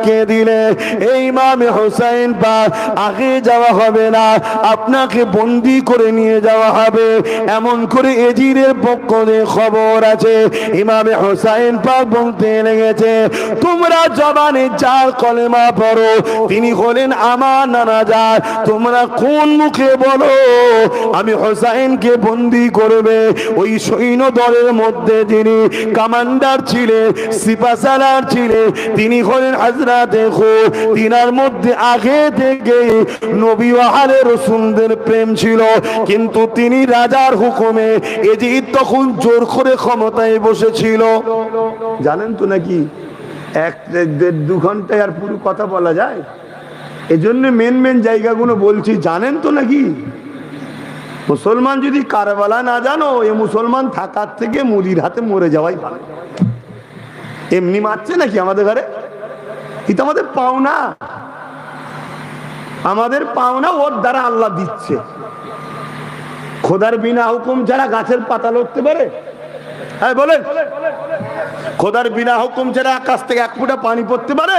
আটকে দিলে এই ইমামে হোসেন পাক আগে যাওয়া হবে না, আপনাকে বন্দি করে নিয়ে যাওয়া হবে। এমন করে এজিদের পক্ষ থেকে খবর আছে। ইমামে হোসেন পাক বলতে লেগেছে, তোমরা জবানে যার কলেমা পড়ো তিনি হলেন আমার নানাজান, তোমরা কোন মুখে বলো আমি হোসেনকে বন্দি করবে? ওই সৈন্য দলের মধ্যে যিনি কমান্ডার ছিলেন, সিপাহসালার ছিলেন, তিনি হলেন হযরতে খুদ। তিনার মধ্যে আগে থেকে নবী ও আলে রাসূলদের প্রেম ছিল, কিন্তু তিনি রাজার হুকুমে এজিদ তখন জোর করে ক্ষমতায় বসেছিল। জানেন তো নাকি 1-1.5-2 ঘন্টায় আর পুরো কথা বলা যায়? এজন্য মেন জায়গাগুলো বলছি, জানেন তো নাকি? মুসলমান যদি কারবালা না জানো, এ মুসলমান থাকার থেকে মুজির হাতে মরে যাওয়াই ভালো। এমনি মারছে নাকি আমাদের ঘরে? এটা আমাদের পাওনা, আমাদের পাওনা ওর দ্বারা আল্লাহ দিচ্ছে। খোদার বিনা হুকুম ছাড়া গাছের পাতা লড়তে পারে? হ্যাঁ বলেন, খোদার বিনা হুকুম ছাড়া আকাশ থেকে 1 ফোঁটা পানি পড়তে পারে?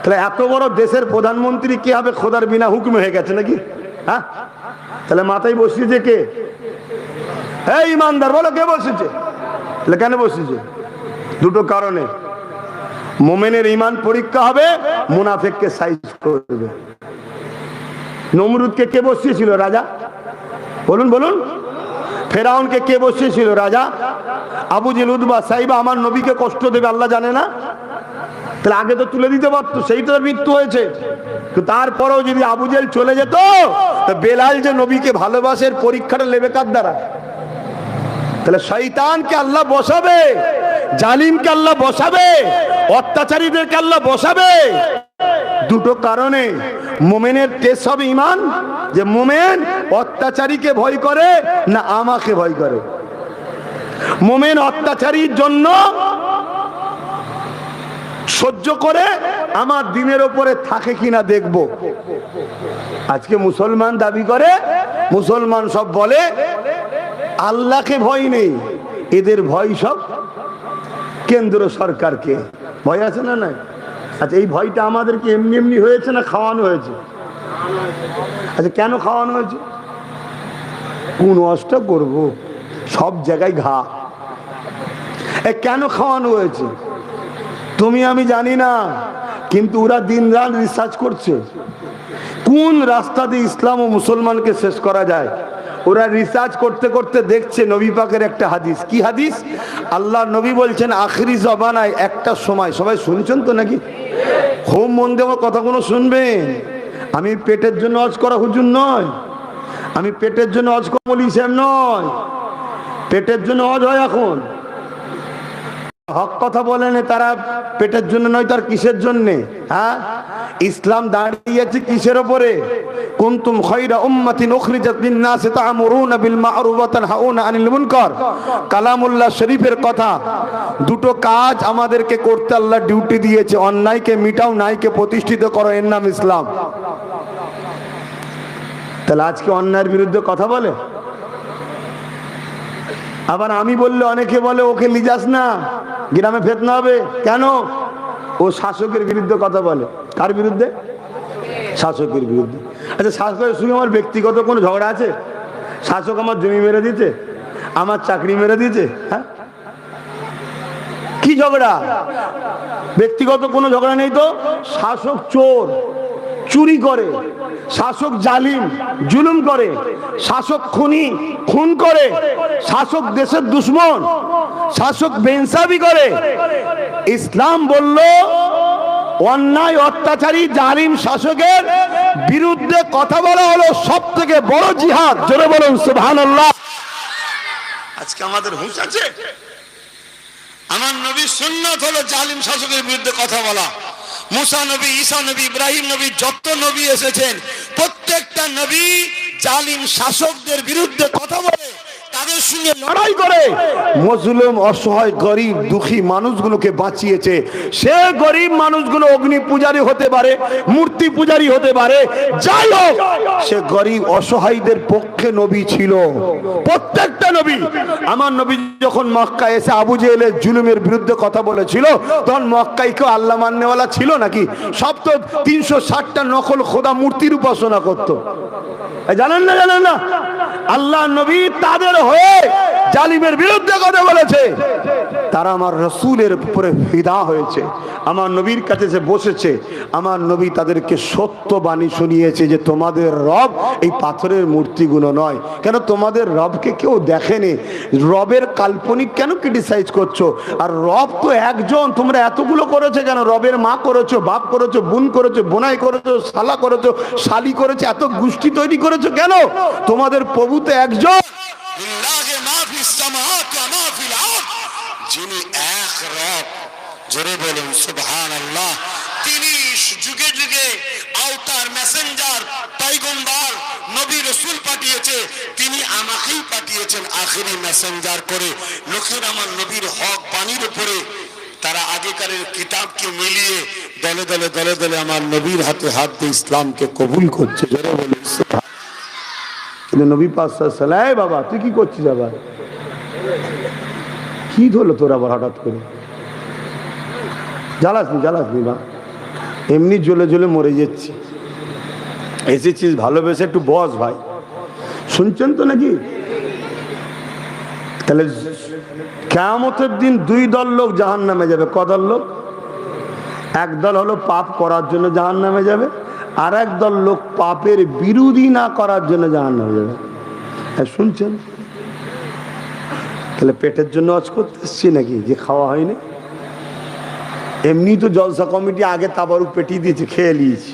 তাহলে এত বড় দেশের প্রধানমন্ত্রী কি হবে খোদার বিনা হুকুম হয়ে গেছে নাকি? হ্যাঁ, তাহলে মাথায় বসিয়েছে কে? এই ইমানদার বলো, কে বসেছে? তাহলে কেন বসেছে? দুটো কারণে। মুমিনের ঈমান পরীক্ষা হবে, মুনাফিককে সাইজ করবে। নমরুদকে কে বসিয়েছিল? রাজা। বলুন বলুন। ফেরাউনকে কে বসিয়েছিল? রাজা। আবু জেল, উতবা, সাইবা আমার নবীকে কষ্ট দেবে আল্লাহ জানে না? তাহলে আগে তো তুলে দিতে পারতো, সেই তো মৃত্যু হয়েছে। তারপরেও যদি আবু জেল চলে যেত, বেলাল যে নবীকে ভালোবাসের পরীক্ষাটা নেবে কার দ্বারা? তাহলে শয়তানকে আল্লাহ বসাবে, জালিমকে আল্লাহ বসাবে, অত্যাচারীদেরকে আল্লাহ বসাবে। দুটো কারণে মুমিনের টেস্ট হবে ঈমান, যে মুমিন অত্যাচারীকে ভয় করে না আমাকে ভয় করে। মুমিন অত্যাচারীর জন্য সহ্য করে আমার দিনের উপরে থাকে কিনা দেখব। আজকে মুসলমান দাবি করে, মুসলমান সব বলে আল্লাহকে ভয় নেই, এদের ভয় সব কেন্দ্র সরকারকে। ভয় আছে না নাই? আচ্ছা, এই ভয়টা আমাদেরকে এমনি এমনি হয়েছে না খাওয়ানো হয়েছে? আচ্ছা, কেন খাওয়ানো হয়েছে? কোন অস্ত্র করব, সব জায়গায় ঘা। কেন খাওয়ানো হয়েছে তুমি আমি জানি না, কিন্তু ওরা দিন রাত রিসার্চ করছে কোন রাস্তা দিয়ে ইসলাম ও মুসলমানকে শেষ করা যায়। ওরা রিসার্চ করতে করতে দেখছে নবী পাকের একটা হাদিস। কি হাদিস? আল্লাহ নবী বলছেন আখিরি জমানায় একটা সময়, সবাই শুনছেন তো নাকি? হোম মন দেওয়ার কথাগুলো শুনবেন। আমি পেটের জন্য ওয়াজ করা হুজুর নয়, আমি পেটের জন্য ওয়াজ করা বলি সাহেব নয়। পেটের জন্য ওয়াজ হয় এখন, হক কথা বলেন তারা পেটের জন্য নয়, তার কিসের জন্য? হ্যাঁ, ইসলাম দাঁড়িয়েছে কিসের উপরে? কুনতুম খায়রা উম্মাতিন উখরিজাত লিন-নাসি তা'মুরুনা বিল মা'রুফ ওয়া তানহাউনা আনিল মুনকার। কালামুল্লাহ শরীফের কথা। দুটো কাজ আমাদেরকে করতে আল্লাহ ডিউটি দিয়েছে, অন্যায়কে মিটাও, ন্যায়কে প্রতিষ্ঠিত করো, এর নাম ইসলাম। তাহলে আজকে অন্যায়ের বিরুদ্ধে কথা বলে, আবার আমি বললে অনেকে বলে ওকে লিজাস না, গ্রামে ফেতনা হবে। কেন? ও শাসকের বিরুদ্ধে কথা বলে। কার বিরুদ্ধে? শাসকের বিরুদ্ধে। আচ্ছা, শাসকের সঙ্গে আমার ব্যক্তিগত কোনো ঝগড়া আছে? শাসক আমার জমি মেরে দিয়েছে, আমার চাকরি মেরে দিয়েছে, হ্যাঁ, কি ঝগড়া? ব্যক্তিগত কোনো ঝগড়া নেই তো। শাসক চোর, চুরি করে, শাসক জালিম, জুলুম করে, শাসক খুনি, খুন করে, শাসক দেশের দুশ্মন, শাসক বেইনসাফি করে। ইসলাম বলল অন্যায়, অত্যাচারী, জালিম শাসকের বিরুদ্ধে কথা বলা হলো সব থেকে বড় জিহাদ। জোরে বলুন সুবহানাল্লাহ। আজকে আমাদের হুঁশ আছে? আমার নবীর সুন্নাত হলো জালিম শাসকের বিরুদ্ধে কথা বলা। মুসা নবী, ঈসা নবী, ইব্রাহিম নবী, যত নবী এসেছেন প্রত্যেকটা নবী জালিম শাসকদের বিরুদ্ধে কথা বলে, তাদের সঙ্গে লড়াই করে মজলুম, অসহায়, গরিব, দুঃখী মানুষগুলোকে বাঁচিয়েছে। সে গরিব মানুষগুলো অগ্নি পূজারী হতে পারে, মূর্তি পূজারী হতে পারে, যাই হোক সে গরিব অসহায়দের পক্ষে নবী ছিল। প্রত্যেকটা নবী। আমার নবী যখন মক্কায় এসে আবু জেহেলের জুলুমের বিরুদ্ধে কথা বলেছিল, তখন মক্কায় কেউ আল্লাহ মাননেওয়ালা ছিল নাকি? সব তো 360টা নকল খোদা মূর্তির উপাসনা করতো। জানেন না? জানেন না? আল্লাহ নবী তাদের হয়ে জালিমের বিরুদ্ধে কথা বলেছে। তারা আমার রসুলের উপরে ফিদা হয়েছে, আমার নবীর কাছে এসে বসেছে। আমার নবী তাদেরকে সত্য বাণী শুনিয়েছে যে তোমাদের রব এই পাথরের মূর্তিগুলো নয়। কেন তোমাদের রবকে কেউ দেখেনি, রবের কাল্পনিক কেন ক্রিটিসাইজ করছো? আর রব তো একজন, তোমরা এতগুলো করেছো কেন? রবের মা করেছো, বাপ করেছো, বোন করেছো, বোনাই করেছো, শালা করেছো, শালি করেছো, এত গোষ্ঠী তৈরি করেছো কেন? তোমাদের প্রভু তো একজন, যিনি এক রব। জোরে বলুন সুবহানাল্লাহ। তিনি যুগে যুগে আওতার, মেসেঞ্জার, পয়গম্বর, নবী রাসূল পাঠিয়েছে। তিনি আমাকেই পাঠিয়েছেন আখেরি মেসেঞ্জার করে। লোকের আমার নবীর হক বাণীর উপরে তারা আগেকারের কিতাবকে মিলিয়ে দলে দলে দলে দলে আমার নবীর হাতে হাত দিয়ে ইসলামকে কবুল করছে। জোরে বলুন সুবহানাল্লাহ। কিন্তু নবী পাক সাল্লাল্লাহু আলাইহি ওয়াসাল্লাম, বাবা তুই কি করছিস? আবার কি হলো তোর আবার হঠাৎ করে? জ্বালাসনি বা এমনি জ্বলে জ্বলে মরে যাচ্ছি। এসেছিস ভালোবেসে, একটু বস ভাই। শুনছেন তো নাকি? তাহলে কিয়ামতের দিন দুই দল লোক জাহান্নামে যাবে। কদল লোক? এক দল হলো পাপ করার জন্য জাহান্নামে যাবে, আর এক দল লোক পাপের বিরোধী না করার জন্য জাহান্নামে যাবে। শুনছেন? তাহলে পেটের জন্য আজ করতে এসছি নাকি যে খাওয়া হয়নি? এমনি তো জলসা কমিটি আগে তাবারুক পেটিয়ে দিয়েছে, খেয়ে নিয়েছি।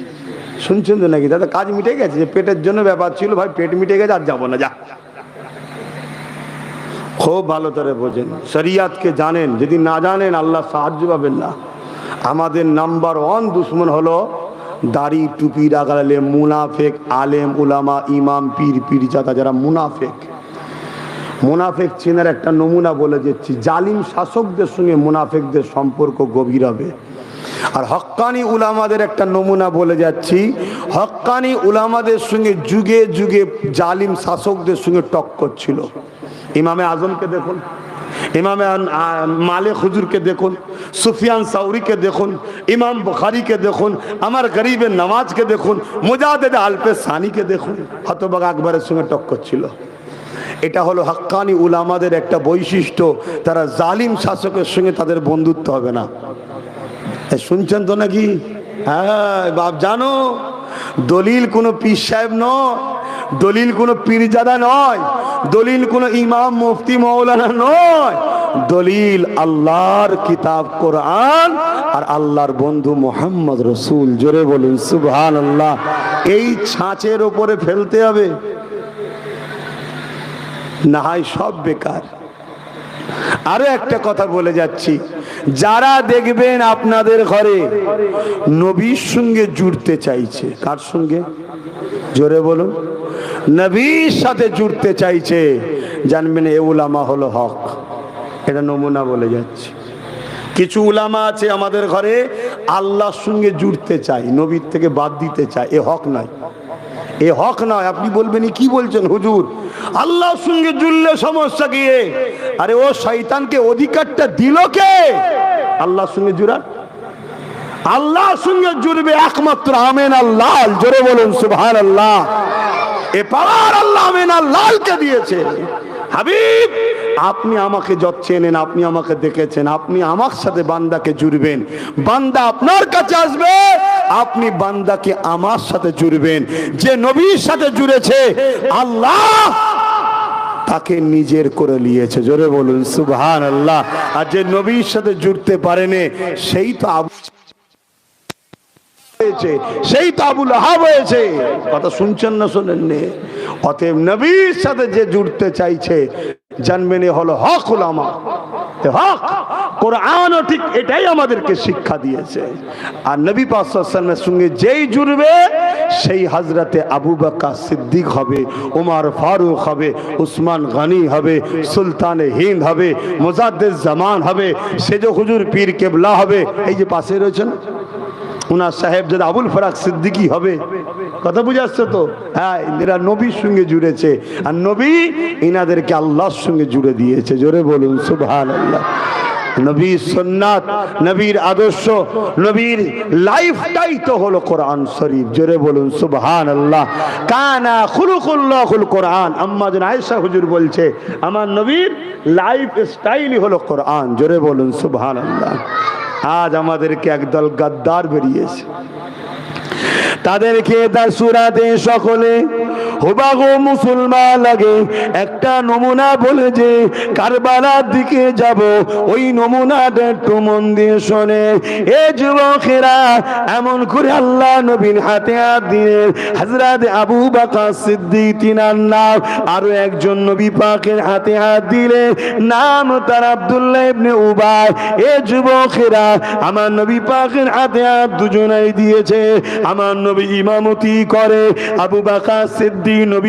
শুনছেন তো নাকি? দাদা কাজ মিটে গেছে, যে পেটের জন্য ব্যাপার ছিল, ভাই পেট মিটে গেছে, আর যাবো না, যা। খুব ভালো করে বোঝেন, শরিয়াতকে জানেন। যদি না জানেন আল্লাহ সাহায্য পাবেন না। আমাদের নাম্বার 1 দুশ্মন হলো দাড়ি টুপি রাখালে মুনাফেক, আলেম উলামা, ইমাম, পীর, পীরজাদা, যারা মুনাফেক। মুনাফেক চেনার একটা নমুনা বলে যাচ্ছি। জালিম শাসকদের সঙ্গে মুনাফেকদের সম্পর্ক গভীর হবে। আর হক্কানি উলামাদের একটা নমুনা বলে যাচ্ছি। হক্কানি উলামাদের সঙ্গে যুগে যুগে জালিম শাসকদের সঙ্গে টক্কর ছিল। ইমামে আজমকে দেখুন, ইমামে মালিক হুজুরকে দেখুন, সুফিয়ান সাউরিকে দেখুন, ইমাম বুখারীকে দেখুন, আমার গরিবের নওয়াজকে দেখুন, মুজাদ্দিদ আলপে সানিকে দেখুন। হতবাগ আকবরের সঙ্গে টক্কর ছিল। এটা হলো হক্কানি উলামাদের একটা বৈশিষ্ট্য। তারা জালিম শাসকের সঙ্গে তাদের বন্ধুত্ব হবে না। শুনছেন তো নাকি? হ্যাঁ বাপ, জানো দলিল কোনো পীর সাহেব নয়, দলিল কোনো পীরজাদা নয়, দলিল কোনো ইমাম মুফতি মৌলানা নয়। দলিল আল্লাহর কিতাব কোরআন আর আল্লাহর বন্ধু মুহাম্মদ রাসূল। জোরে বলুন সুবহানাল্লাহ। এই ছাঁচের উপরে ফেলতে হবে, না হয় সব বেকার। আরো একটা কথা বলে যাচ্ছি, যারা দেখবেন আপনাদের ঘরে নবীর সঙ্গে জুড়তে চাইছে, কার সঙ্গে? জোরে বলুন। নবীর সাথে জুড়তে চাইছে, জানবেন এ উলামা হলো হক। এটা নমুনা বলে যাচ্ছে। কিছু উলামা আছে আমাদের ঘরে আল্লাহর সঙ্গে জুড়তে চায়, নবীর থেকে বাদ দিতে চায়। এ হক নয়, এ হক নয়। আপনি বলবেন কি বলছেন হুজুর, আল্লাহর সঙ্গে জুড়লে সমস্যা কি? আরে ও শয়তানকে অধিকারটা দিল কে আল্লাহর সঙ্গে জুড়ার? আল্লাহর সঙ্গে জুড়বে একমাত্র আমিন আল্লাহ। জোরে বলুন সুবহানাল্লাহ। এ পাওয়ার আল্লাহ আমিন আল্লাহকে দিয়েছে। হাবিব, আপনি আমাকে যত চেনেন, আপনি আমাকে দেখেছেন, আপনি আমার সাথে বান্দাকে জুড়বেন, বান্দা আপনার কাছে আসবে, আপনি বান্দাকে আমার সাথে জুড়বেন। যে নবীর সাথে জুড়েছে আল্লাহ তাকে নিজের করে নিয়েছে। জোরে বলুন সুবহানাল্লাহ। আর যে নবীর সাথে জুড়তে পারেনি সেই তো সেই তো আবু লাহাব হয়েছে। কথা শুনছেন না শোনেননি? অতএব নবীর সাথে যে জুড়তে চাইছে জানবেন এ হলো হক উলামা। হক কোরআনও ঠিক এটাই আমাদেরকে শিক্ষা দিয়েছে। আর নবী পাক সাল্লাল্লাহু আলাইহি ওয়াসাল্লামের সঙ্গে যেই জুড়বে সেই হযরতে আবু বকর সিদ্দিক হবে, ওমর ফারুক হবে, উসমান গনি হবে, সুলতানে হিন্দ হবে, মুজাদ্দিদ জামান হবে, সেজ হুজুর পীর কেবলা হবে। এই যে পাশে রয়েছেন উনার সাহেব যদি আবুল ফারাক সিদ্দিকী হবে, কথা বুঝাচ্ছে তো? হ্যাঁ, এরা নবীর সঙ্গে জুড়েছে, আর নবী ইনাদেরকে আল্লাহর সঙ্গে জুড়ে দিয়েছে। জোরে বলুন সুবহানাল্লাহ। নবীর সুন্নাত, নবীর আদর্শ, নবীর লাইফটাই তো হলো কোরআন শরীফ। জোরে বলুন সুবহানাল্লাহ। কানা খুলুকুল্লাহুল কোরআন। আম্মা জান আয়েশা হুজুর বলছে আমার নবীর লাইফ স্টাইলই হলো কোরআন। জোরে বলুন সুবহানাল্লাহ। আজ আমাদেরকে একদল গাদ্দার বেরিয়েছে, তাদেরকে তার সুরাতে সকলে হুবাহু মুসলমান লাগে। একটা নমুনা বলে যে কারবালার দিকে যাব, ওই নমুনাটা একটু মন দিয়ে শোনে। এ যুবকেরা, এমন করে আল্লাহ নবীর হাতে হাত দিলেন। হযরত আবু বকর সিদ্দিক তিনার নাম, আরো একজন নবী পাকের হাতে হাত দিলেন, নাম তার আব্দুল্লাহ ইবনে উবাই। এ যুবকেরা, আমার নবী পাকের হাতে হাত দুজনেই দিয়েছে। আমার নবী ইমামতি করে, আবু বকর সিদ্দিক নবী